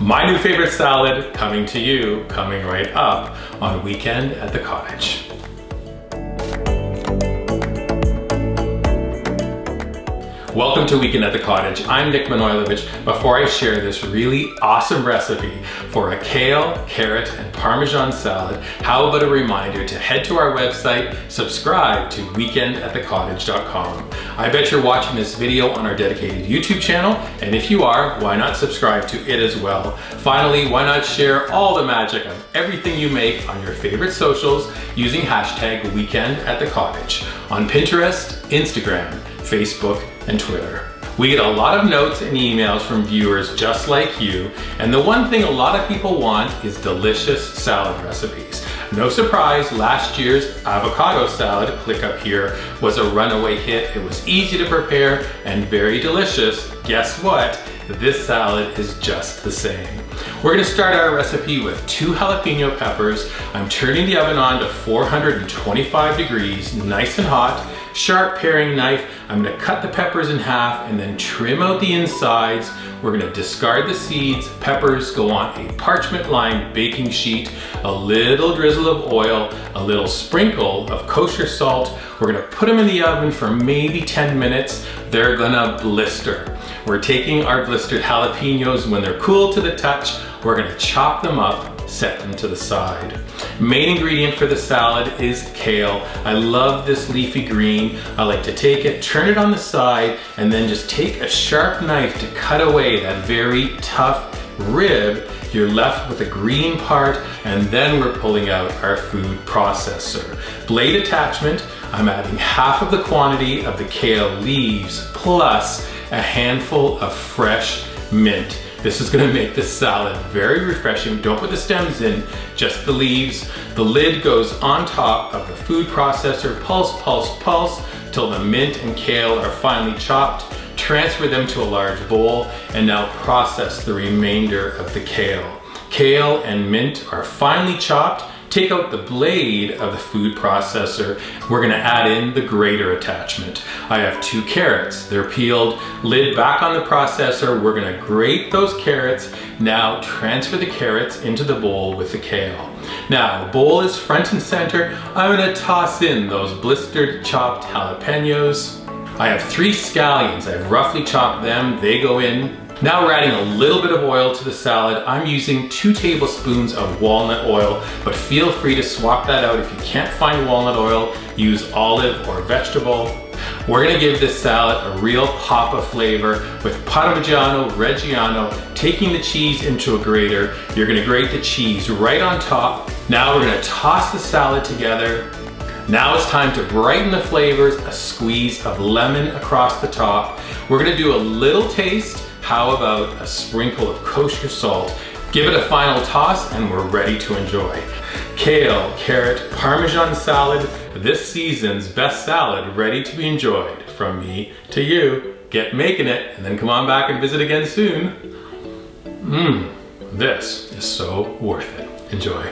My new favorite salad coming to you, coming right up on Weekend at the Cottage. Welcome to Weekend at the Cottage. I'm Nick Manojlovic. Before I share this really awesome recipe for a kale, carrot, and Parmesan salad, how about a reminder to head to our website, subscribe to weekendatthecottage.com. I bet you're watching this video on our dedicated YouTube channel, and if you are, why not subscribe to it as well? Finally, why not share all the magic of everything you make on your favorite socials using hashtag weekendatthecottage on Pinterest, Instagram, Facebook, and Twitter. We get a lot of notes and emails from viewers just like you, and the one thing a lot of people want is delicious salad recipes. No surprise, last year's avocado salad, click up here, was a runaway hit. It was easy to prepare and very delicious. Guess what? This salad is just the same. We're gonna start our recipe with 2 jalapeno peppers. I'm turning the oven on to 425 degrees, nice and hot. Sharp paring knife, I'm gonna cut the peppers in half and then trim out the insides. We're gonna discard the seeds. Peppers go on a parchment-lined baking sheet, a little drizzle of oil, a little sprinkle of kosher salt. We're gonna put them in the oven for maybe 10 minutes. They're gonna blister. We're taking our blistered jalapeños when they're cool to the touch. We're gonna chop them up, set them to the side. Main ingredient for the salad is kale. I love this leafy green. I like to take it, turn it on the side, and then just take a sharp knife to cut away that very tough rib. You're left with the green part, and then we're pulling out our food processor. Blade attachment, I'm adding half of the quantity of the kale leaves plus a handful of fresh mint. This is gonna make the salad very refreshing. Don't put the stems in, just the leaves. The lid goes on top of the food processor. Pulse, pulse, pulse, till the mint and kale are finely chopped. Transfer them to a large bowl, and now process the remainder of the kale. Kale and mint are finely chopped. Take out the blade of the food processor. We're gonna add in the grater attachment. I have 2 carrots. They're peeled. Lid back on the processor. We're gonna grate those carrots. Now transfer the carrots into the bowl with the kale. Now, the bowl is front and center. I'm gonna toss in those blistered chopped jalapeños. I have 3 scallions. I've roughly chopped them. They go in. Now we're adding a little bit of oil to the salad. I'm using 2 tablespoons of walnut oil, but feel free to swap that out. If you can't find walnut oil, use olive or vegetable. We're gonna give this salad a real pop of flavor with Parmigiano-Reggiano. Taking the cheese into a grater, you're gonna grate the cheese right on top. Now we're gonna toss the salad together. Now it's time to brighten the flavors, a squeeze of lemon across the top. We're gonna do a little taste. How about a sprinkle of kosher salt? Give it a final toss and we're ready to enjoy. Kale, carrot, Parmesan salad, this season's best salad, ready to be enjoyed. From me to you. Get making it and then come on back and visit again soon. This is so worth it. Enjoy.